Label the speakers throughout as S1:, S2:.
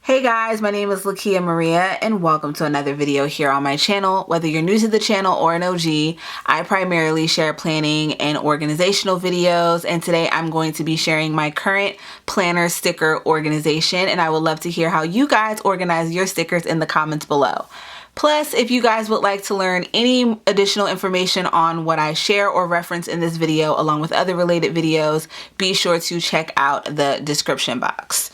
S1: Hey guys, my name is Lakia Maria and welcome to another video here on my channel. Whether you're new to the channel or an OG, I primarily share planning and organizational videos, and today I'm going to be sharing my current planner sticker organization, and I would love to hear how you guys organize your stickers in the comments below. Plus, if you guys would like to learn any additional information on what I share or reference in this video along with other related videos, be sure to check out the description box.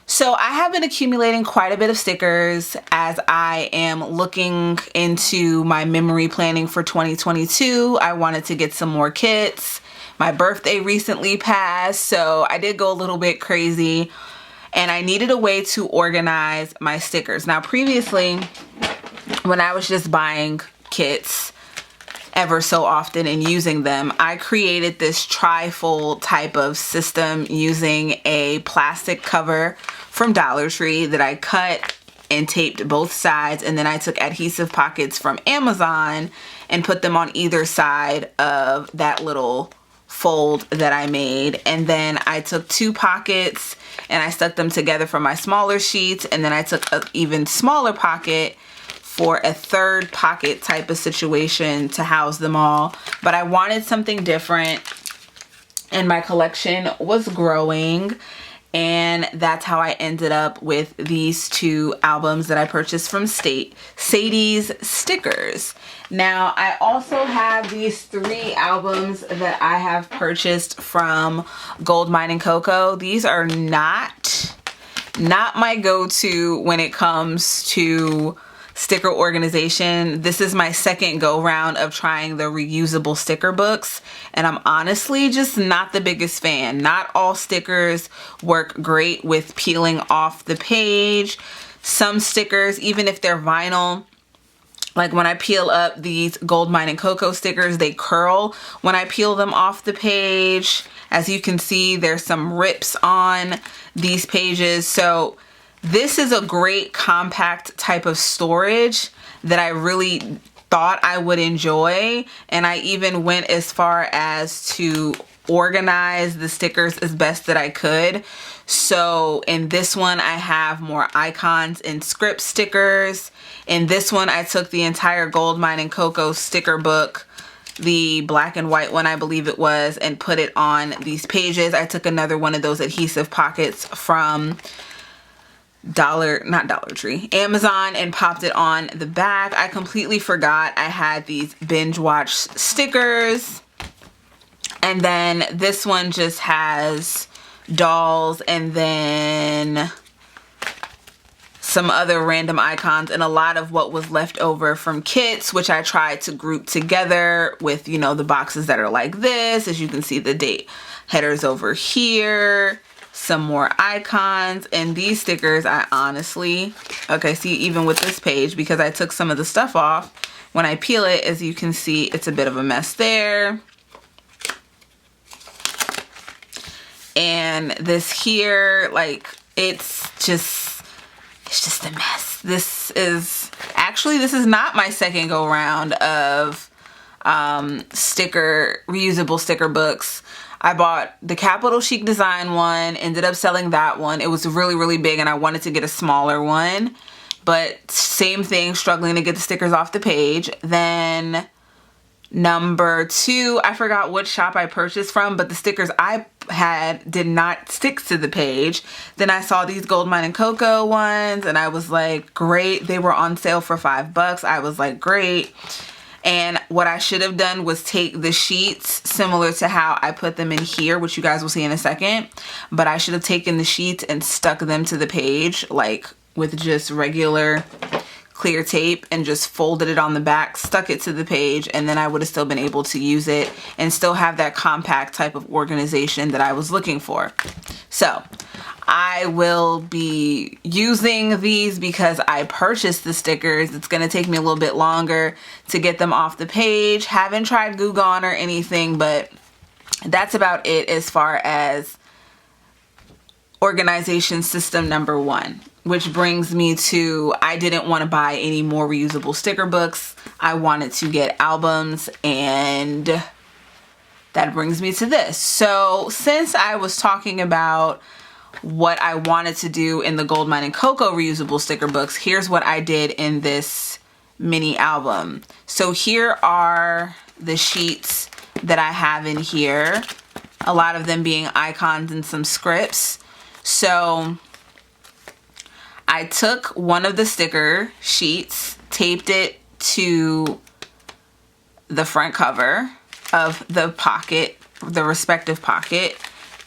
S1: So I have been accumulating quite a bit of stickers as I am looking into my memory planning for 2022. I wanted to get some more kits. My birthday recently passed, so I did go a little bit crazy and I needed a way to organize my stickers. Now previously, when I was just buying kits ever so often and using them, I created this tri-fold type of system using a plastic cover from Dollar Tree that I cut and taped both sides, and then I took adhesive pockets from Amazon and put them on either side of that little fold that I made. And then I took two pockets and I stuck them together for my smaller sheets, and then I took an even smaller pocket for a third pocket type of situation to house them all. But I wanted something different and my collection was growing, and that's how I ended up with these two albums that I purchased from Sadie's Stickers. Now I also have these three albums that I have purchased from Gold Mine & Cocoa. These are not my go-to when it comes to sticker organization. This is my second go round of trying the reusable sticker books, and I'm honestly just not the biggest fan. Not all stickers work great with peeling off the page. Some stickers, even if they're vinyl, like when I peel up these Gold Mine & Cocoa stickers, they curl when I peel them off the page. As you can see, there's some rips on these pages. So this is a great compact type of storage that I really thought I would enjoy, and I even went as far as to organize the stickers as best that I could. So in this one I have more icons and script stickers. In this one I took the entire Gold Mine & Cocoa sticker book, the black and white one I believe it was, and put it on these pages. I took another one of those adhesive pockets from Amazon, and popped it on the back. I completely forgot I had these binge watch stickers. And then this one just has dolls and then some other random icons and a lot of what was left over from kits, which I tried to group together with, you know, the boxes that are like this. As you can see, the date headers over here, some more icons, and these stickers I honestly, okay, see, even with this page, because I took some of the stuff off, when I peel it, as you can see, it's a bit of a mess there. And this here, like, it's just a mess. This is not my second go round of reusable sticker books. I bought the Capital Chic Design one, ended up selling that one. It was really, really big and I wanted to get a smaller one, but same thing, struggling to get the stickers off the page. Then number two, I forgot what shop I purchased from, but the stickers I had did not stick to the page. Then I saw these Gold Mine & Cocoa ones and I was like, great. They were on sale for $5. I was like, great. And what I should have done was take the sheets similar to how I put them in here, which you guys will see in a second. But I should have taken the sheets and stuck them to the page, like with just regular clear tape, and just folded it on the back, stuck it to the page, and then I would have still been able to use it and still have that compact type of organization that I was looking for. So I will be using these because I purchased the stickers. It's going to take me a little bit longer to get them off the page. Haven't tried Glue Gun or anything, but that's about it as far as organization system number one. Which brings me to, I didn't want to buy any more reusable sticker books. I wanted to get albums, and that brings me to this. So since I was talking about what I wanted to do in the Gold Mine and Cocoa reusable sticker books, here's what I did in this mini album. So here are the sheets that I have in here, a lot of them being icons and some scripts. So I took one of the sticker sheets, taped it to the front cover of the pocket, the respective pocket,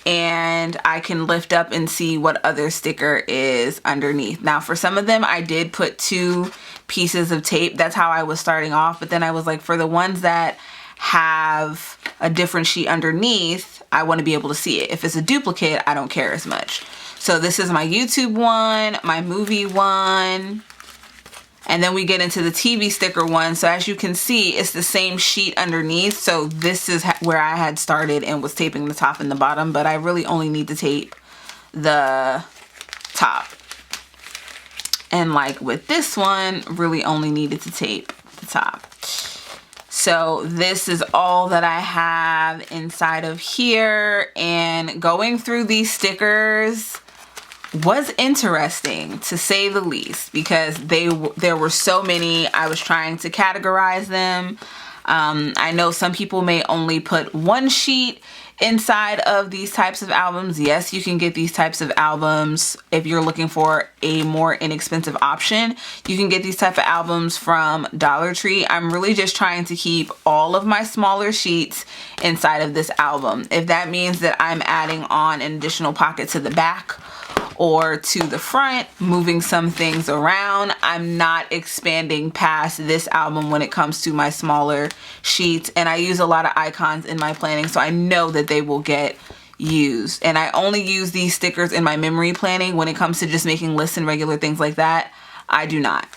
S1: and I can lift up and see what other sticker is underneath. Now for some of them I did put 2 pieces of tape. That's how I was starting off, but then I was like, for the ones that have a different sheet underneath, I want to be able to see it. If it's a duplicate, I don't care as much. So this is my YouTube one, my movie one, and then we get into the TV sticker one. So as you can see, it's the same sheet underneath. So this is where I had started and was taping the top and the bottom, but I really only need to tape the top. And like with this one, really only needed to tape the top. So this is all that I have inside of here, and going through these stickers was interesting to say the least, because there were so many. I was trying to categorize them. I know some people may only put 1 sheet inside of these types of albums. Yes, you can get these types of albums if you're looking for a more inexpensive option. You can get these type of albums from Dollar Tree. I'm really just trying to keep all of my smaller sheets inside of this album. If that means that I'm adding on an additional pocket to the back or to the front, moving some things around, I'm not expanding past this album when it comes to my smaller sheets. And I use a lot of icons in my planning, so I know that they will get used. And I only use these stickers in my memory planning. When it comes to just making lists and regular things like that, I do not.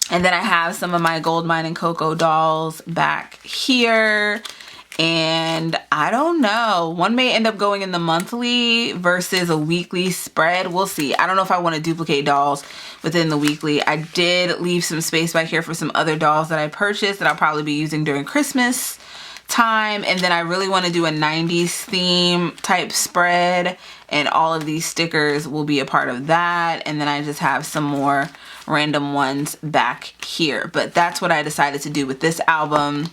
S1: And then I have some of my Gold Mine and Cocoa dolls back here. And I don't know, one may end up going in the monthly versus a weekly spread. We'll see. I don't know if I want to duplicate dolls within the weekly. I did leave some space back here for some other dolls that I purchased that I'll probably be using during Christmas time. And then I really want to do a 90s theme type spread, and all of these stickers will be a part of that. And then I just have some more random ones back here. But that's what I decided to do with this album.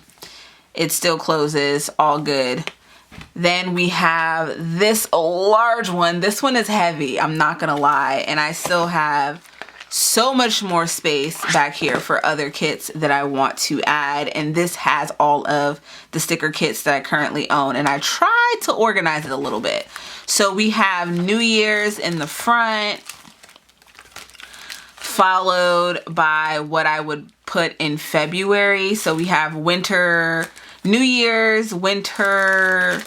S1: It still closes, all good. Then we have this large one. This one is heavy, I'm not gonna lie. And I still have so much more space back here for other kits that I want to add. And this has all of the sticker kits that I currently own. And I tried to organize it a little bit. So we have New Year's in the front, followed by what I would put in February. So we have winter, New Year's, winter,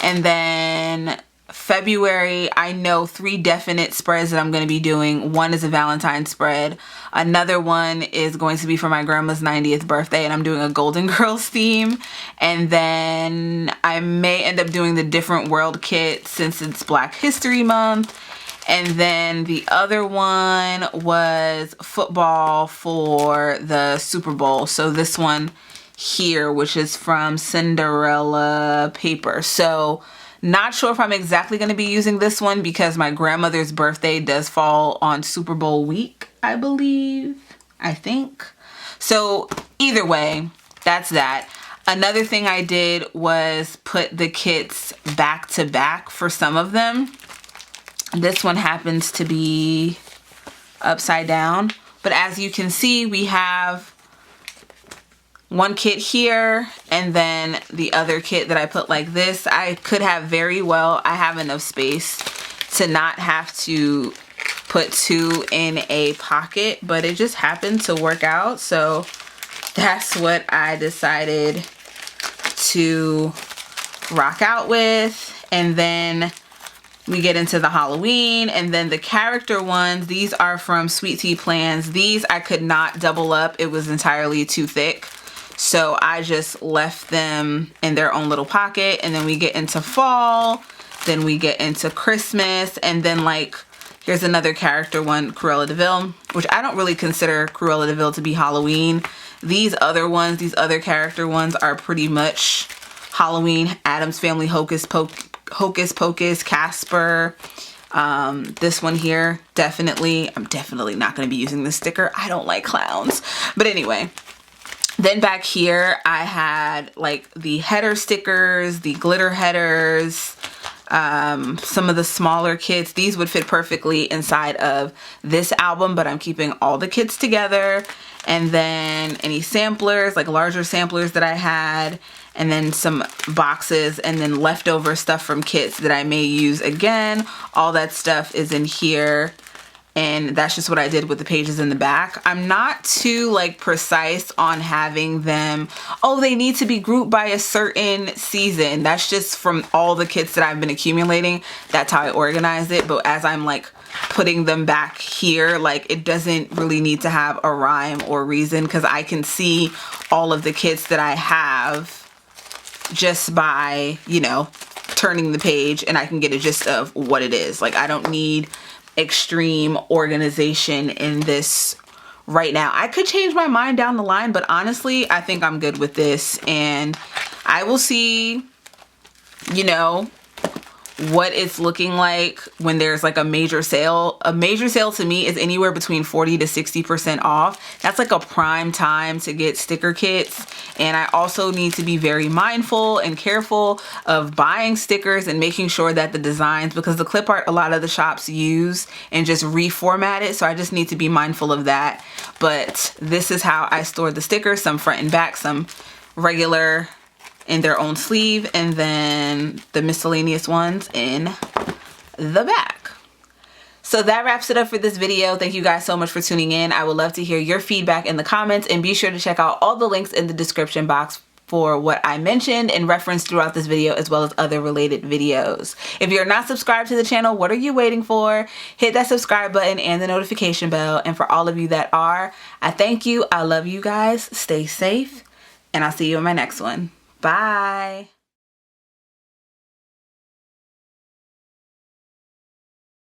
S1: and then February, I know 3 definite spreads that I'm going to be doing. One is a Valentine's spread. Another one is going to be for my grandma's 90th birthday, and I'm doing a Golden Girls theme. And then I may end up doing the Different World kit since it's Black History Month. And then the other one was football for the Super Bowl. So this one here, which is from Cinderella paper. So not sure if I'm exactly going to be using this one because my grandmother's birthday does fall on Super Bowl week, I believe, I think. So either way, that's that. Another thing I did was put the kits back to back for some of them. This one happens to be upside down, but as you can see, we have one kit here and then the other kit that I put like this. I could have very well, I have enough space to not have to put 2 in a pocket, but it just happened to work out. So that's what I decided to rock out with. And then we get into the Halloween, and then the character ones. These are from Sweet Tea Plans. These I could not double up. It was entirely too thick. So I just left them in their own little pocket. And then we get into fall. Then we get into Christmas. And then like, here's another character one, Cruella de Vil, which I don't really consider Cruella de Vil to be Halloween. These other ones, these other character ones are pretty much Halloween. Addams Family, Hocus Pocus, Casper, This one here, definitely, I'm definitely not going to be using this sticker. I don't like clowns. But anyway, then back here, I had like the header stickers, the glitter headers, some of the smaller kits. These would fit perfectly inside of this album, but I'm keeping all the kits together. And then any samplers, like larger samplers that I had, and then some boxes, and then leftover stuff from kits that I may use again. All that stuff is in here. And that's just what I did with the pages in the back. I'm not too like precise on having them, oh, they need to be grouped by a certain season. That's just from all the kits that I've been accumulating. That's how I organize it. But as I'm like putting them back here, like it doesn't really need to have a rhyme or reason, because I can see all of the kits that I have just by, you know, turning the page, and I can get a gist of what it is. Like I don't need extreme organization in this right now. I could change my mind down the line, but honestly, I think I'm good with this, and I will see, you know, what it's looking like when there's like a major sale. A major sale to me is anywhere between 40 to 60% off. That's like a prime time to get sticker kits. And I also need to be very mindful and careful of buying stickers and making sure that the designs, because the clip art a lot of the shops use and just reformat it. So I just need to be mindful of that. But this is how I store the stickers, some front and back, some regular in their own sleeve, and then the miscellaneous ones in the back. So that wraps it up for this video. Thank you guys so much for tuning in. I would love to hear your feedback in the comments, and be sure to check out all the links in the description box for what I mentioned and referenced throughout this video, as well as other related videos. If you're not subscribed to the channel, what are you waiting for? Hit that subscribe button and the notification bell. And for all of you that are, I thank you. I love you guys. Stay safe, and I'll see you in my next one. Bye.